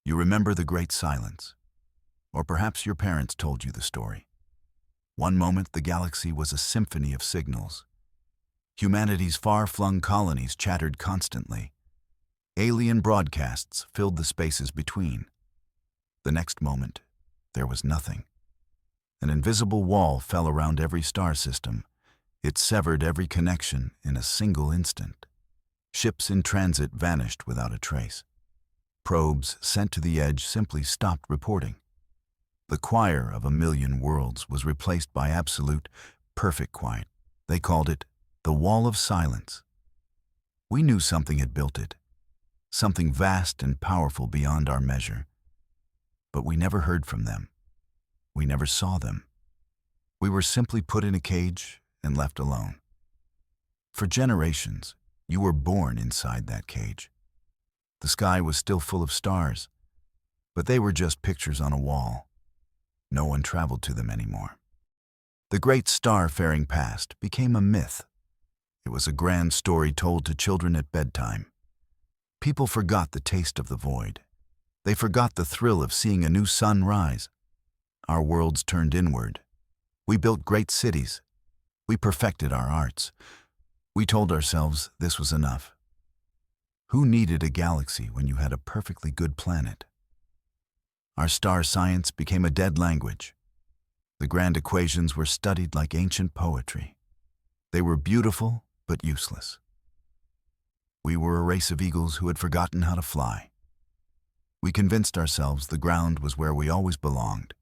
You remember the great silence, or perhaps your parents told you the story. One moment the galaxy was a symphony of signals. Humanity's far-flung colonies chattered constantly. Alien broadcasts filled the spaces between. The next moment, there was nothing. An invisible wall fell around every star system. It severed every connection in a single instant. Ships in transit vanished without a trace. Probes sent to the edge simply stopped reporting. The choir of a million worlds was replaced by absolute, perfect quiet. They called it the Wall of Silence. We knew something had built it, something vast and powerful beyond our measure. But we never heard from them. We never saw them. We were simply put in a cage and left alone. For generations, you were born inside that cage. The sky was still full of stars, but they were just pictures on a wall. No one traveled to them anymore. The great star-faring past became a myth. It was a grand story told to children at bedtime. People forgot the taste of the void. They forgot the thrill of seeing a new sun rise. Our worlds turned inward. We built great cities. We perfected our arts. We told ourselves this was enough. Who needed a galaxy when you had a perfectly good planet? Our star science became a dead language. The grand equations were studied like ancient poetry. They were beautiful, but useless. We were a race of eagles who had forgotten how to fly. We convinced ourselves the ground was where we always belonged.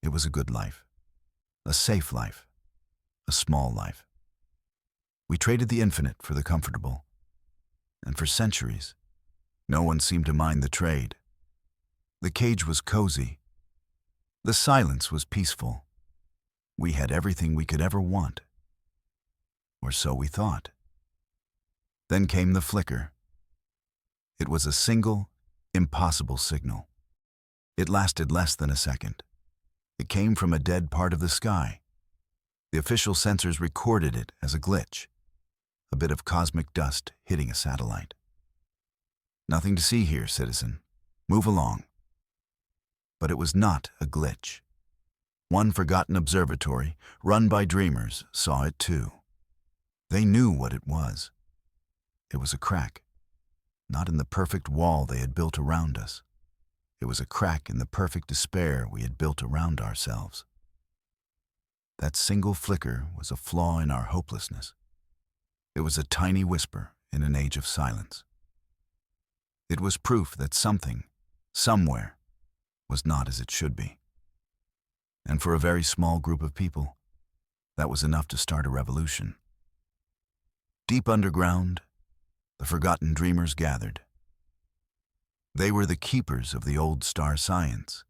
It was a good life, a safe life, a small life. We traded the infinite for the comfortable. And for centuries, no one seemed to mind the trade. The cage was cozy. The silence was peaceful. We had everything we could ever want. Or so we thought. Then came the flicker. It was a single, impossible signal. It lasted less than a second. It came from a dead part of the sky. The official sensors recorded it as a glitch. A bit of cosmic dust hitting a satellite. Nothing to see here, citizen. Move along. But it was not a glitch. One forgotten observatory, run by dreamers, saw it too. They knew what it was. It was a crack, not in the perfect wall they had built around us. It was a crack in the perfect despair we had built around ourselves. That single flicker was a flaw in our hopelessness. It was a tiny whisper in an age of silence. It was proof that something, somewhere, was not as it should be. And for a very small group of people, that was enough to start a revolution. Deep underground, the forgotten dreamers gathered. They were the keepers of the old star science.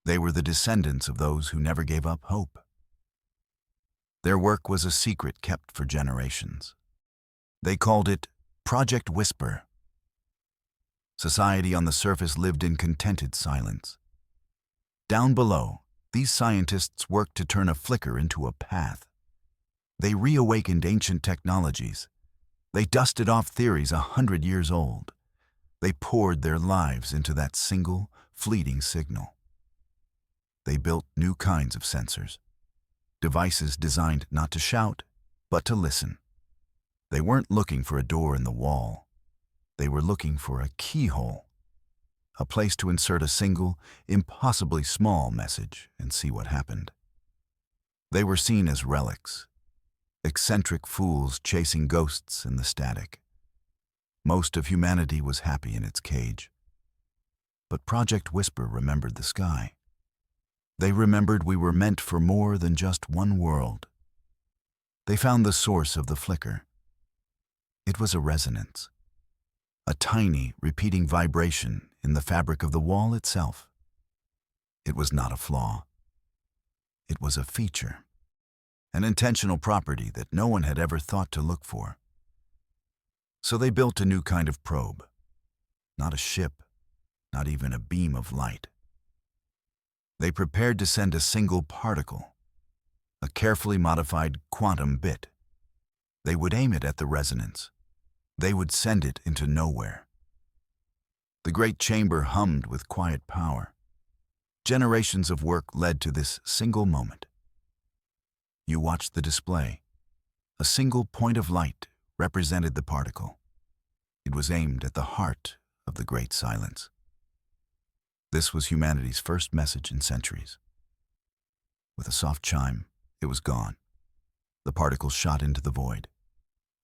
They were the descendants of those who never gave up hope. Their work was a secret kept for generations. They called it Project Whisper. Society on the surface lived in contented silence. Down below, these scientists worked to turn a flicker into a path. They reawakened ancient technologies. They dusted off theories 100 years old. They poured their lives into that single, fleeting signal. They built new kinds of sensors. Devices designed not to shout, but to listen. They weren't looking for a door in the wall. They were looking for a keyhole, a place to insert a single, impossibly small message and see what happened. They were seen as relics, eccentric fools chasing ghosts in the static. Most of humanity was happy in its cage. But Project Whisper remembered the sky. They remembered we were meant for more than just one world. They found the source of the flicker. It was a resonance, a tiny, repeating vibration in the fabric of the wall itself. It was not a flaw. It was a feature, an intentional property that no one had ever thought to look for. So they built a new kind of probe, not a ship, not even a beam of light. They prepared to send a single particle, a carefully modified quantum bit. They would aim it at the resonance. They would send it into nowhere. The great chamber hummed with quiet power. Generations of work led to this single moment. You watched the display. A single point of light represented the particle. It was aimed at the heart of the great silence. This was humanity's first message in centuries. With a soft chime, it was gone. The particle shot into the void.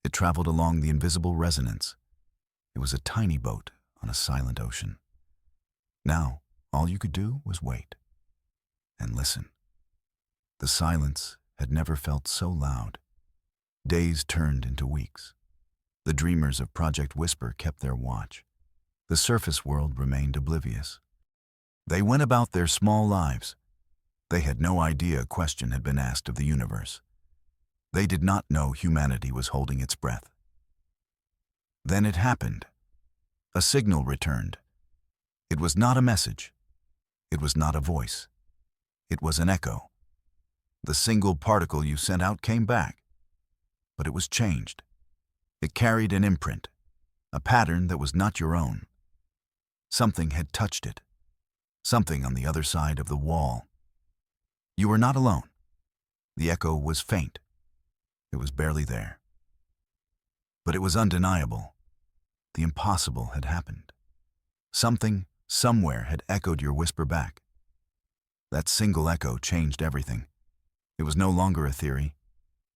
It traveled along the invisible resonance. It was a tiny boat on a silent ocean. Now, all you could do was wait and listen. The silence had never felt so loud. Days turned into weeks. The dreamers of Project Whisper kept their watch. The surface world remained oblivious. They went about their small lives. They had no idea a question had been asked of the universe. They did not know humanity was holding its breath. Then it happened. A signal returned. It was not a message. It was not a voice. It was an echo. The single particle you sent out came back, but it was changed. It carried an imprint, a pattern that was not your own. Something had touched it, something on the other side of the wall. You were not alone. The echo was faint. It was barely there. But it was undeniable. The impossible had happened. Something, somewhere, had echoed your whisper back. That single echo changed everything. It was no longer a theory.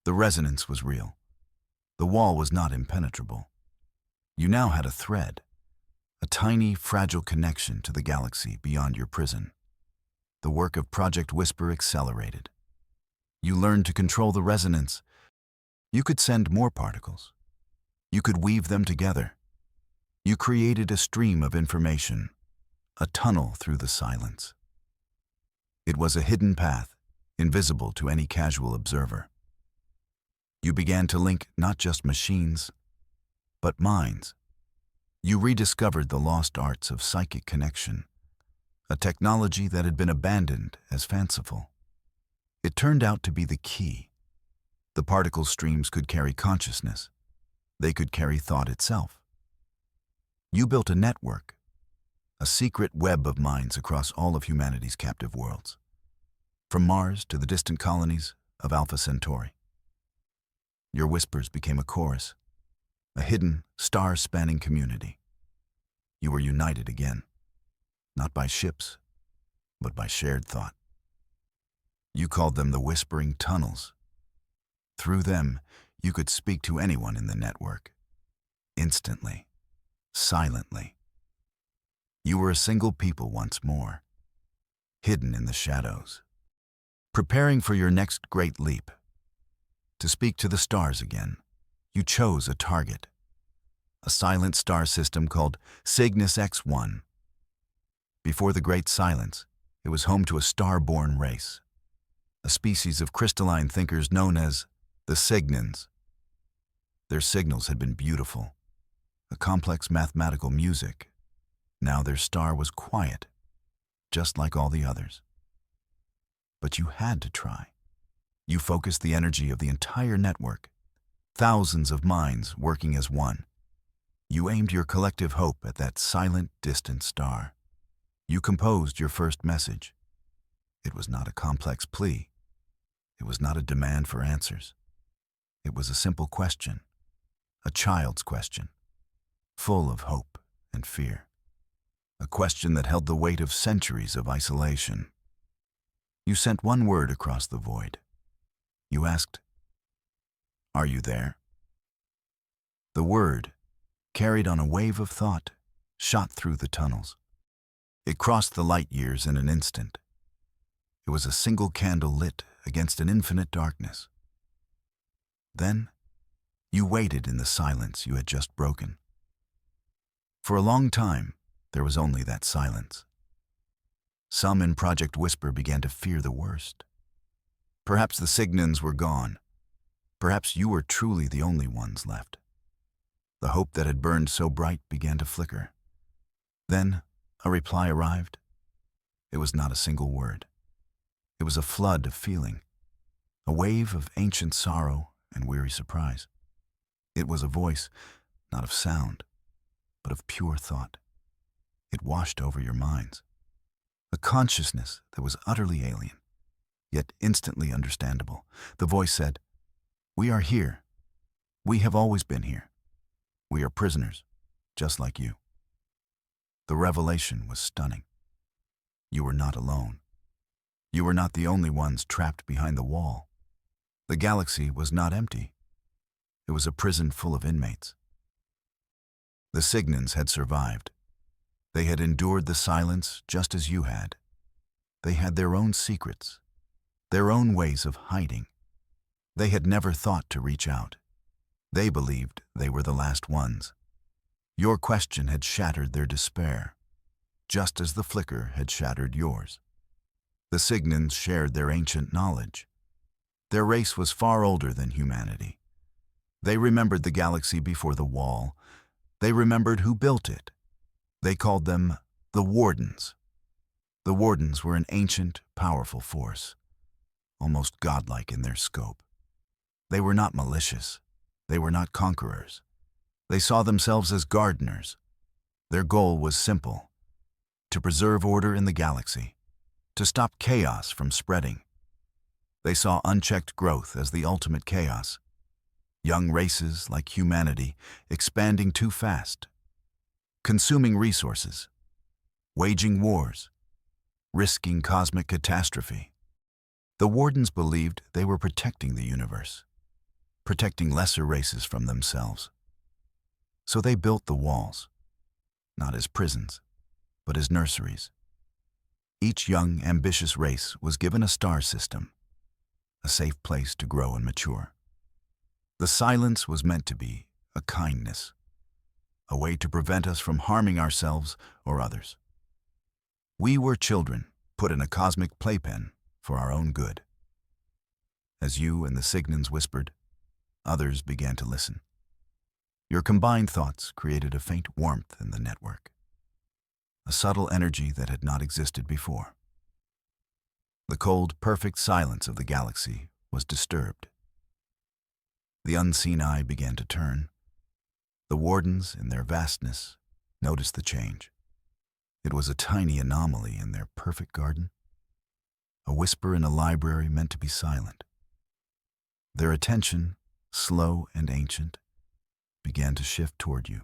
The resonance was real. The wall was not impenetrable. You now had a thread, a tiny, fragile connection to the galaxy beyond your prison. The work of Project Whisper accelerated. You learned to control the resonance. You could send more particles. You could weave them together. You created a stream of information, a tunnel through the silence. It was a hidden path, invisible to any casual observer. You began to link not just machines, but minds. You rediscovered the lost arts of psychic connection, a technology that had been abandoned as fanciful. It turned out to be the key. The particle streams could carry consciousness. They could carry thought itself. You built a network, a secret web of minds across all of humanity's captive worlds, from Mars to the distant colonies of Alpha Centauri. Your whispers became a chorus, a hidden, star-spanning community. You were united again, not by ships, but by shared thought. You called them the Whispering Tunnels. Through them, you could speak to anyone in the network, instantly, silently. You were a single people once more, hidden in the shadows, preparing for your next great leap. To speak to the stars again, you chose a target, a silent star system called Cygnus X1. Before the Great Silence, it was home to a star-born race, a species of crystalline thinkers known as the Cygnans. Their signals had been beautiful, a complex mathematical music. Now their star was quiet, just like all the others. But you had to try. You focused the energy of the entire network, thousands of minds working as one. You aimed your collective hope at that silent, distant star. You composed your first message. It was not a complex plea. It was not a demand for answers. It was a simple question, a child's question, full of hope and fear. A question that held the weight of centuries of isolation. You sent one word across the void. You asked, "Are you there?" The word, carried on a wave of thought, shot through the tunnels. It crossed the light years in an instant. It was a single candle lit against an infinite darkness. Then, you waited in the silence you had just broken. For a long time, there was only that silence. Some in Project Whisper began to fear the worst. Perhaps the Cygnans were gone. Perhaps you were truly the only ones left. The hope that had burned so bright began to flicker. Then, a reply arrived. It was not a single word. It was a flood of feeling, a wave of ancient sorrow and weary surprise. It was a voice, not of sound, but of pure thought. It washed over your minds. A consciousness that was utterly alien, yet instantly understandable. The voice said, "We are here. We have always been here. We are prisoners, just like you." The revelation was stunning. You were not alone. You were not the only ones trapped behind the wall. The galaxy was not empty. It was a prison full of inmates. The Signans had survived. They had endured the silence just as you had. They had their own secrets, their own ways of hiding. They had never thought to reach out. They believed they were the last ones. Your question had shattered their despair, just as the flicker had shattered yours. The Signans shared their ancient knowledge. Their race was far older than humanity. They remembered the galaxy before the wall. They remembered who built it. They called them the Wardens. The Wardens were an ancient, powerful force, almost godlike in their scope. They were not malicious. They were not conquerors. They saw themselves as gardeners. Their goal was simple: to preserve order in the galaxy, to stop chaos from spreading. They saw unchecked growth as the ultimate chaos. Young races like humanity expanding too fast, consuming resources, waging wars, risking cosmic catastrophe. The Wardens believed they were protecting the universe, protecting lesser races from themselves. So they built the walls, not as prisons, but as nurseries. Each young, ambitious race was given a star system, a safe place to grow and mature. The silence was meant to be a kindness, a way to prevent us from harming ourselves or others. We were children put in a cosmic playpen for our own good. As you and the Signans whispered, others began to listen. Your combined thoughts created a faint warmth in the network, a subtle energy that had not existed before. The cold, perfect silence of the galaxy was disturbed. The unseen eye began to turn. The Wardens, in their vastness, noticed the change. It was a tiny anomaly in their perfect garden, a whisper in a library meant to be silent. Their attention, slow and ancient, began to shift toward you.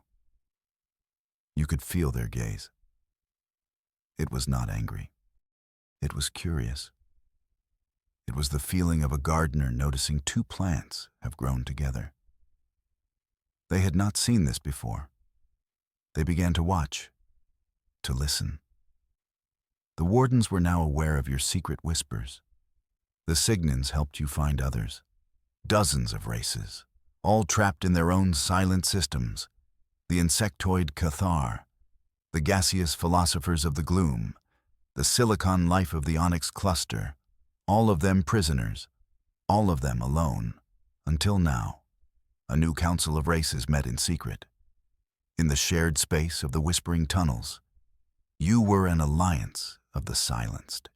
You could feel their gaze. It was not angry. It was curious. It was the feeling of a gardener noticing two plants have grown together. They had not seen this before. They began to watch, to listen. The Wardens were now aware of your secret whispers. The Signans helped you find others. Dozens of races, all trapped in their own silent systems. The insectoid Cathar, the gaseous philosophers of the gloom, the silicon life of the Onyx cluster, all of them prisoners, all of them alone, until now. A new council of races met in secret. In the shared space of the whispering tunnels, you were an alliance of the silenced.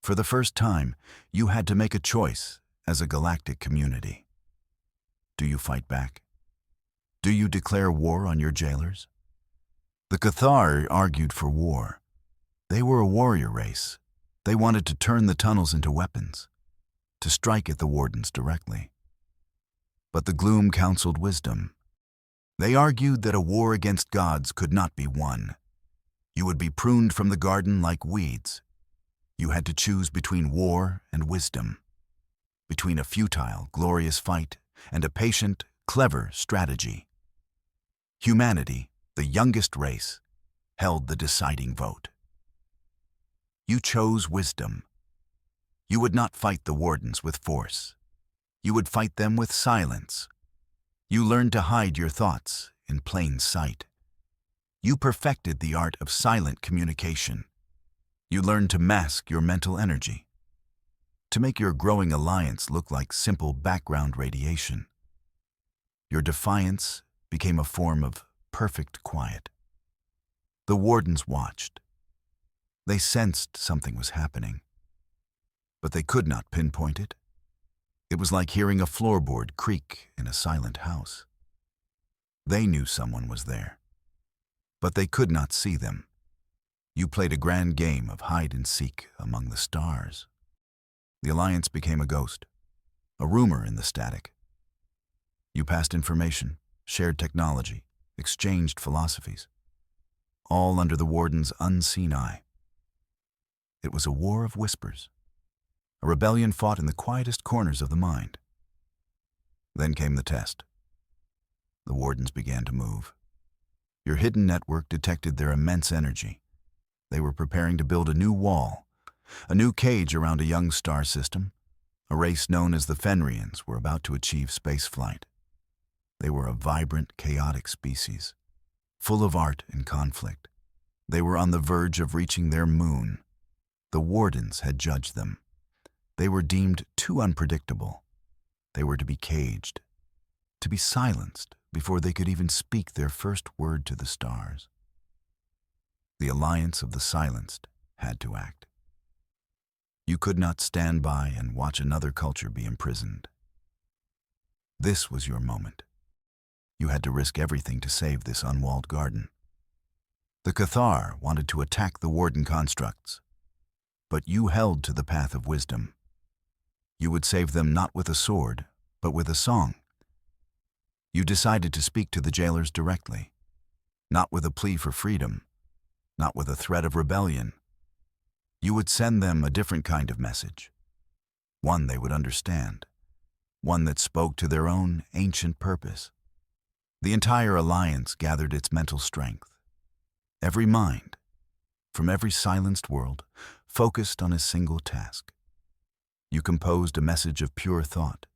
For the first time, you had to make a choice as a galactic community. Do you fight back? Do you declare war on your jailers? The Cathar argued for war. They were a warrior race. They wanted to turn the tunnels into weapons, to strike at the Wardens directly. But the gloom counseled wisdom. They argued that a war against gods could not be won. You would be pruned from the garden like weeds. You had to choose between war and wisdom, between a futile, glorious fight and a patient, clever strategy. Humanity, the youngest race, held the deciding vote. You chose wisdom. You would not fight the Wardens with force. You would fight them with silence. You learned to hide your thoughts in plain sight. You perfected the art of silent communication. You learned to mask your mental energy, to make your growing alliance look like simple background radiation. Your defiance became a form of perfect quiet. The Wardens watched. They sensed something was happening, but they could not pinpoint it. It was like hearing a floorboard creak in a silent house. They knew someone was there, but they could not see them. You played a grand game of hide-and-seek among the stars. The Alliance became a ghost, a rumor in the static. You passed information, shared technology, exchanged philosophies, all under the Warden's unseen eye. It was a war of whispers, a rebellion fought in the quietest corners of the mind. Then came the test. The Wardens began to move. Your hidden network detected their immense energy. They were preparing to build a new wall, a new cage around a young star system. A race known as the Fenrians were about to achieve spaceflight. They were a vibrant, chaotic species, full of art and conflict. They were on the verge of reaching their moon. The Wardens had judged them. They were deemed too unpredictable. They were to be caged, to be silenced before they could even speak their first word to the stars. The Alliance of the Silenced had to act. You could not stand by and watch another culture be imprisoned. This was your moment. You had to risk everything to save this unwalled garden. The Cathar wanted to attack the Warden constructs, but you held to the path of wisdom. You would save them not with a sword, but with a song. You decided to speak to the jailers directly, not with a plea for freedom, not with a threat of rebellion. You would send them a different kind of message, one they would understand, one that spoke to their own ancient purpose. The entire Alliance gathered its mental strength. Every mind, from every silenced world, focused on a single task. You composed a message of pure thought,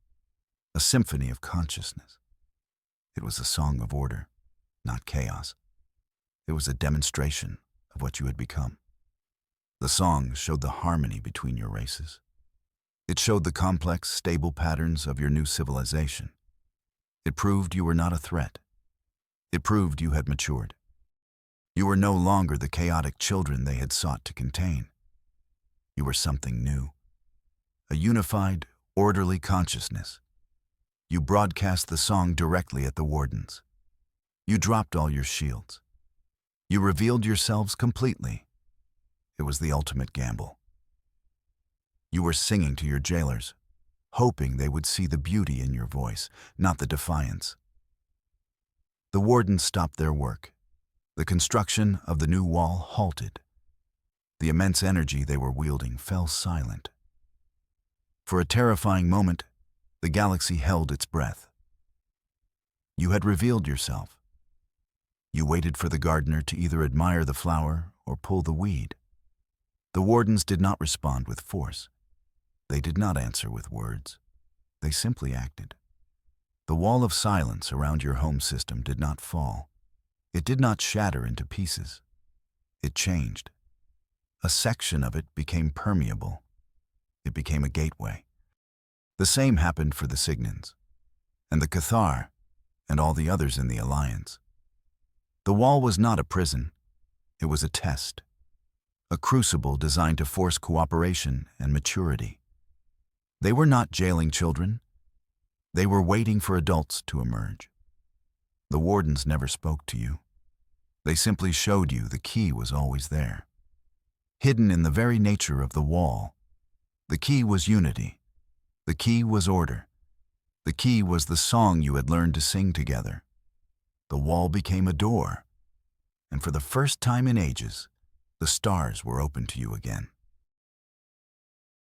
a symphony of consciousness. It was a song of order, not chaos. It was a demonstration of what you had become. The song showed the harmony between your races. It showed the complex, stable patterns of your new civilization. It proved you were not a threat. It proved you had matured. You were no longer the chaotic children they had sought to contain. You were something new, a unified, orderly consciousness. You broadcast the song directly at the Wardens. You dropped all your shields. You revealed yourselves completely. It was the ultimate gamble. You were singing to your jailers, hoping they would see the beauty in your voice, not the defiance. The Wardens stopped their work. The construction of the new wall halted. The immense energy they were wielding fell silent. For a terrifying moment, the galaxy held its breath. You had revealed yourself. You waited for the gardener to either admire the flower or pull the weed. The Wardens did not respond with force. They did not answer with words. They simply acted. The wall of silence around your home system did not fall. It did not shatter into pieces. It changed. A section of it became permeable. It became a gateway. The same happened for the Signans, and the Cathar, and all the others in the Alliance. The wall was not a prison. It was a test, a crucible designed to force cooperation and maturity. They were not jailing children. They were waiting for adults to emerge. The Wardens never spoke to you. They simply showed you the key was always there. Hidden in the very nature of the wall, the key was unity. The key was order. The key was the song you had learned to sing together. The wall became a door, and for the first time in ages, the stars were open to you again.